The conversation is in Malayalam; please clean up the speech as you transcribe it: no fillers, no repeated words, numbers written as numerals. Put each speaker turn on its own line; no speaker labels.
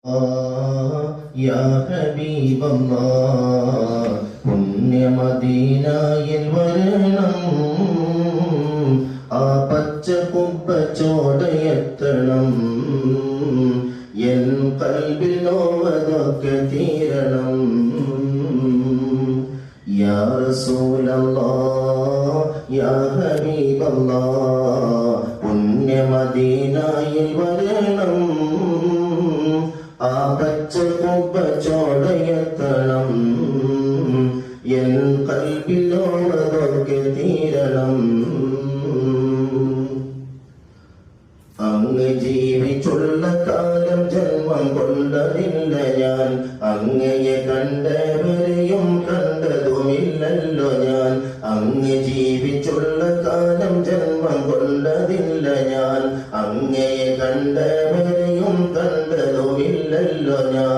യാ ഹബീബല്ലാഹ് പുണ്യമദീനയിൽ വരണം, ആ പച്ച കുബ്ബച്ചോടയെത്തണം, എൻ കൽബിൽ നോവതൊക്കെ തീരണം. യാ റസൂലല്ലാഹ് യാ ഹബീബല്ലാഹ് പുണ്യമദീനയിൽ വരണം, ആ പച്ച കുബ്ബച്ചോടയെത്തണം, എൻ കൽബിലോടതൊക്കെ തീരണം. അങ്ങ് ജീവിച്ചുള്ള കാലം ജന്മം കൊണ്ടതില്ല ഞാൻ, അങ്ങയെ കണ്ടവരെയും കണ്ടതുമില്ലല്ലോ ഞാൻ. അങ്ങ് ജീവിച്ചുള്ള കാലം ജന്മം കൊണ്ടതില്ല ഞാൻ, അങ്ങയെ കണ്ടവരെയും കണ്ടതുമില്ലല്ലോ ഞാൻ.